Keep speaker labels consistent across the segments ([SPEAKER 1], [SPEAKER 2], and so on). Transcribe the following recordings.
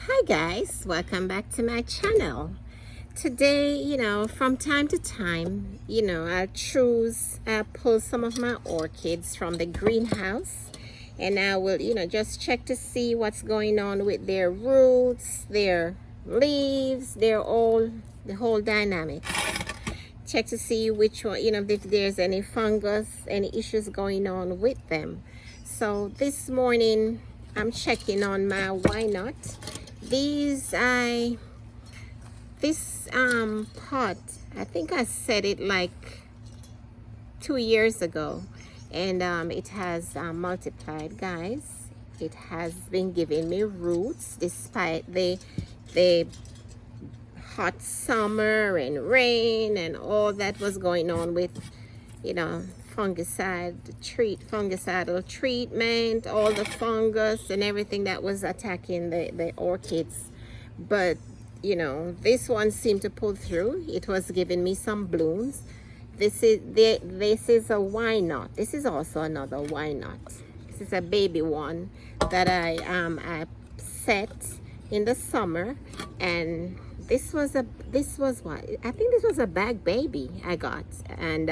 [SPEAKER 1] Hi guys, welcome back to my channel. Today, from time to time, I pull some of my orchids from the greenhouse, and I will, just check to see what's going on with their roots, their leaves, the whole dynamic. Check to see which one, if there's any fungus, any issues going on with them. So this morning, I'm checking on my why not. This pot, I think I said it like 2 years ago, and it has multiplied, guys. It has been giving me roots despite the hot summer and rain and all that was going on with fungicidal treatment, all the fungus and everything that was attacking the orchids. But this one seemed to pull through. It was giving me some blooms. This is a why not. This is also another why not. This is a baby one that I set in the summer, and this was what I think this was a bag baby I got, and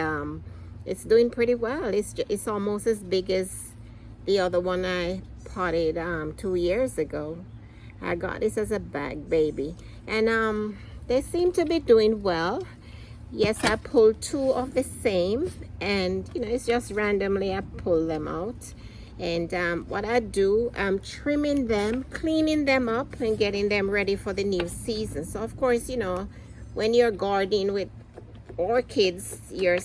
[SPEAKER 1] it's doing pretty well. It's almost as big as the other one I potted 2 years ago. I got this as a bag baby, and they seem to be doing well. Yes, I pulled 2 of the same, and it's just randomly I pull them out. And what I do, I'm trimming them, cleaning them up, and getting them ready for the new season. So of course, when you're gardening with orchids, you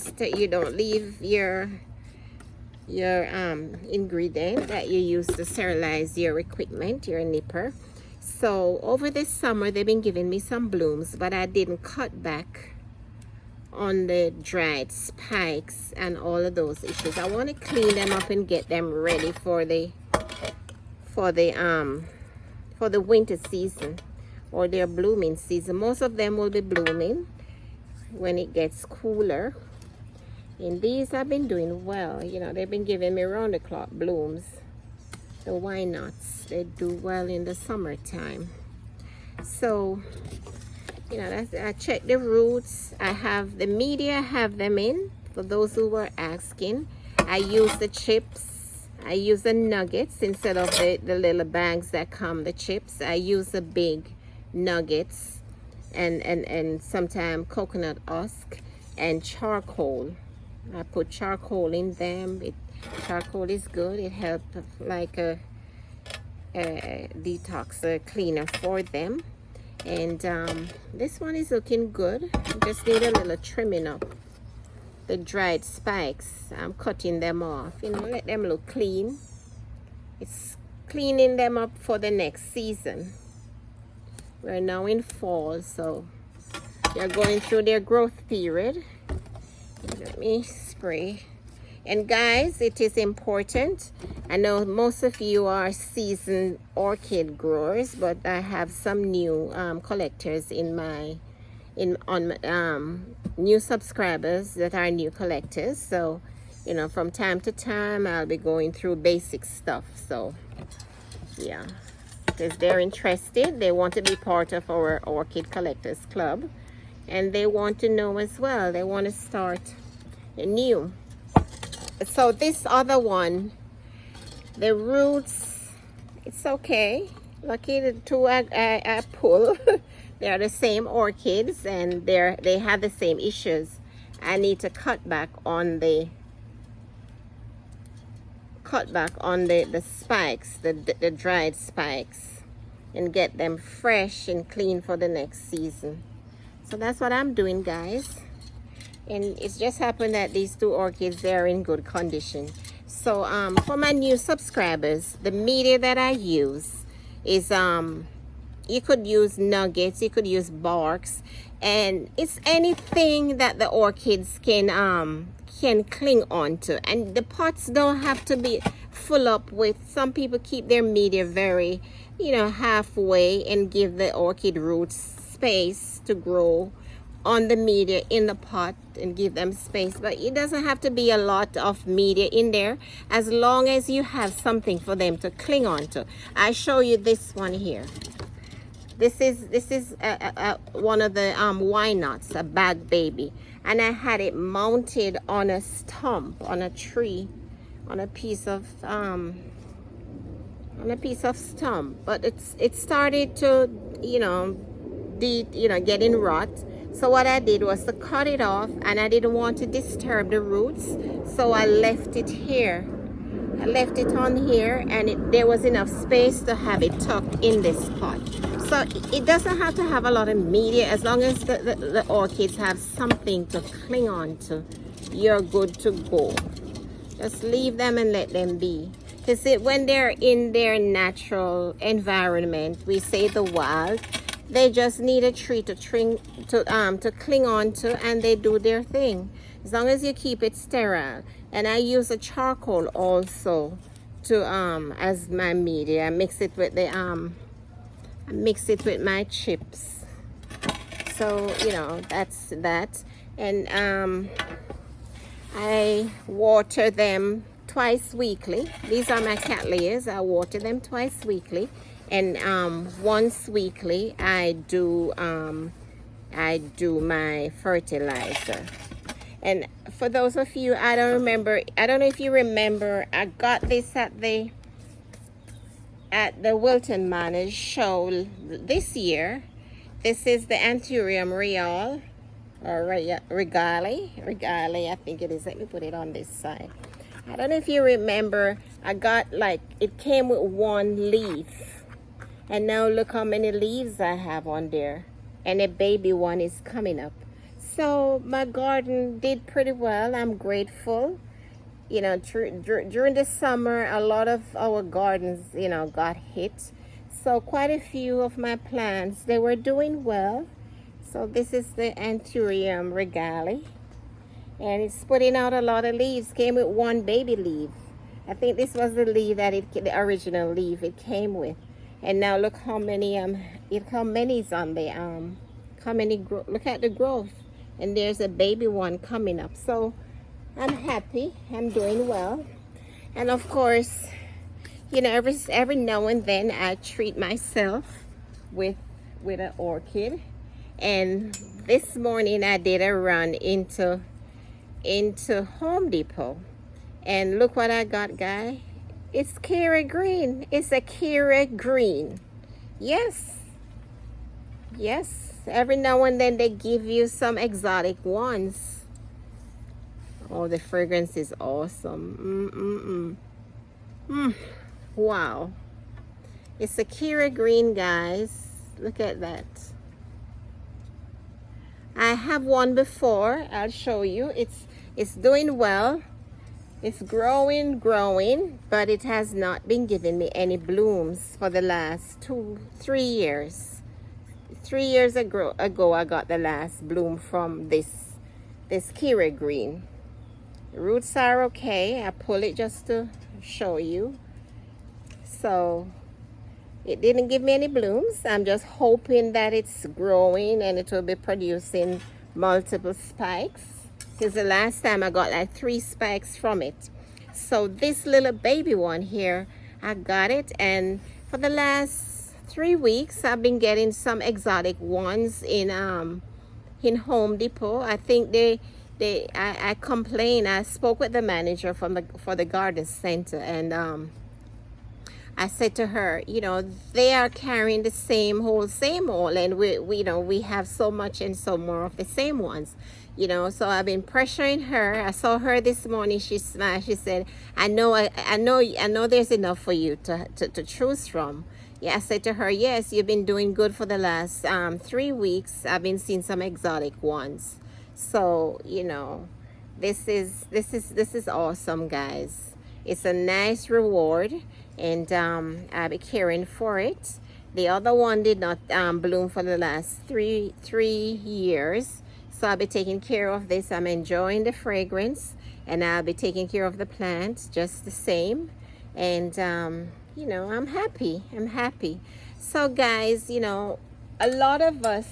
[SPEAKER 1] don't leave your ingredient that you use to sterilize your equipment, your nipper. So over this summer, they've been giving me some blooms, but I didn't cut back on the dried spikes and all of those issues. I want to clean them up and get them ready for the winter season or their blooming season. Most of them will be blooming when it gets cooler. And these have been doing well. They've been giving me round the clock blooms. The why nots, they do well in the summertime. So I check the roots. I have the media, I have them in for those who were asking. I use the chips. I use the nuggets instead of the little bags that come the chips. I use the big nuggets, and sometimes coconut husk and charcoal. I put charcoal in them. Charcoal is good. It helps like a detox cleaner for them. And this one is looking good. Just need a little trimming up. The dried spikes, I'm cutting them off. Let them look clean. It's cleaning them up for the next season. We're now in fall, so they're going through their growth period. Let me spray. And guys, it is important. I know most of you are seasoned orchid growers, but I have some new collectors new subscribers that are new collectors. So, from time to time, I'll be going through basic stuff. So, yeah, because they're interested. They want to be part of our Orchid Collectors Club, and they want to know as well. They want to start new. So this other one, the roots, it's okay. Lucky the 2 I pull, they're the same orchids, and they have the same issues. I need to cut back on the spikes, the dried spikes, and get them fresh and clean for the next season. So that's what I'm doing, guys. And it's just happened that these 2 orchids, they're in good condition. So for my new subscribers, the media that I use is you could use nuggets, you could use barks, and it's anything that the orchids can cling on to. And the pots don't have to be full up with. Some people keep their media very halfway and give the orchid roots space to grow on the media in the pot and give them space. But it doesn't have to be a lot of media in there, as long as you have something for them to cling on to. I show you this one here. This is one of the why nots, a bag baby, and I had it mounted on a stump, on a tree, on a piece of stump. But it started to, getting rot. So what I did was to cut it off, and I didn't want to disturb the roots, so I left it here. I left it on here, and there was enough space to have it tucked in this pot. So it doesn't have to have a lot of media. As long as the orchids have something to cling on to, you're good to go. Just leave them and let them be. Because when they're in their natural environment, we say the wild, they just need a tree to cling on to, and they do their thing. As long as you keep it sterile. And I use a charcoal also to as my media. I mix it with my chips. So that's that. And I water them twice weekly. These are my cattleyas. I water them twice weekly, and once weekly I do my fertilizer. And for those of you, I don't know if you remember, I got this at the Wilton Manors show this year. This is the Anthurium real, or regale, I think it is. Let me put it on this side. I don't know if you remember, I got it came with one leaf, and now look how many leaves I have on there, and a baby one is coming up. So my garden did pretty well. I'm grateful. During the summer, a lot of our gardens, got hit. So quite a few of my plants, they were doing well. So this is the Anthurium regale. And it's putting out a lot of leaves. Came with one baby leaf. I think this was the leaf the original leaf it came with. And now look how many is on the look at the growth. And there's a baby one coming up. So I'm happy. I'm doing well. And of course, every now and then I treat myself with an orchid. And this morning I did a run into Home Depot. And look what I got, guy. It's Kira Green. It's a Kira Green. Yes. Every now and then they give you some exotic ones. Oh, the fragrance is awesome. Wow. It's a Kira Green, guys. Look at that. I have one before. I'll show you. It's doing well. It's growing, but it has not been giving me any blooms for the last 3 years. 3 years ago I got the last bloom from this Kira Green. The roots are okay. I pull it just to show you. So it didn't give me any blooms. I'm just hoping that it's growing and it will be producing multiple spikes, because the last time I got 3 spikes from it. So this little baby one here, I got it, and for the last 3 weeks I've been getting some exotic ones in Home Depot. I think I complained. I spoke with the manager for the garden center, and I said to her, they are carrying the same old, and we have so much and so more of the same ones, So I've been pressuring her. I saw her this morning. She smiled. She said, I know there's enough for you to choose from. Yeah, I said to her, yes, you've been doing good for the last 3 weeks. I've been seeing some exotic ones. So, this is awesome, guys. It's a nice reward, and I'll be caring for it. The other one did not bloom for the last three years. So I'll be taking care of this. I'm enjoying the fragrance, and I'll be taking care of the plant just the same. And I'm happy. So guys, a lot of us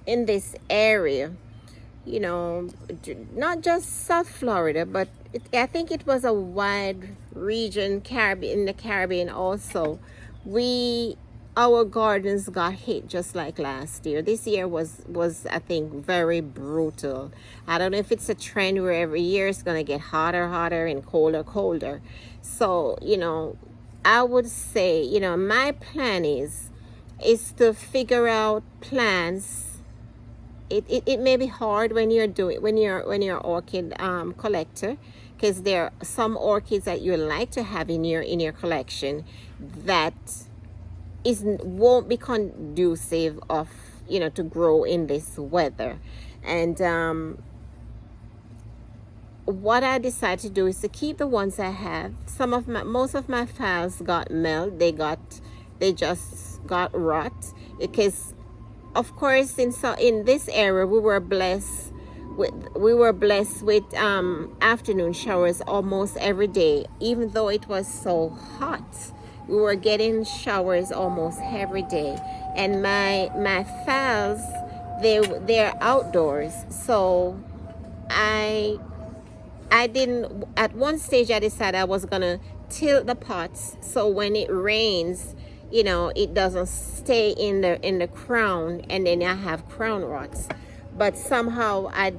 [SPEAKER 1] in this area, not just South Florida, but I think it was a wide region, in the Caribbean also. We our gardens got hit just like last year. This year was I think very brutal. I don't know if it's a trend where every year it's gonna get hotter and colder. So, you know, I would say, you know, my plan is to figure out plants. It may be hard when you're doing when you're orchid collector, because there are some orchids that you like to have in your collection that won't be conducive of, you know, to grow in this weather. And what I decided to do is to keep the ones I have. Most of my files got melt. They just got rot, because of course in this area we were blessed with afternoon showers almost every day. Even though it was so hot, we were getting showers almost every day. And my files, they're outdoors, so I didn't, at one stage I decided I was gonna tilt the pots so when it rains, you know, it doesn't stay in the crown and then I have crown rots. But somehow I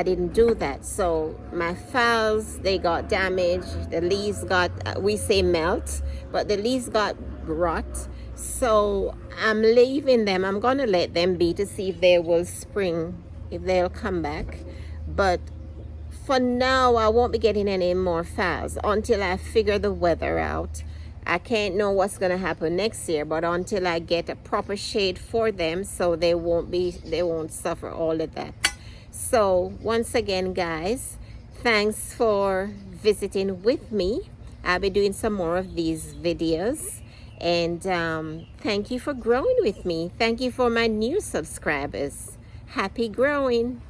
[SPEAKER 1] didn't do that, so my files, they got damaged. The leaves got, we say melt, but the leaves got rot. So I'm leaving them. I'm gonna let them be to see if they will spring, if they'll come back. But for now, I won't be getting any more files until I figure the weather out. I can't know what's gonna happen next year, but until I get a proper shade for them, so they won't suffer all of that. So once again, guys, thanks for visiting with me. I'll be doing some more of these videos, and thank you for growing with me. Thank you for my new subscribers. Happy growing.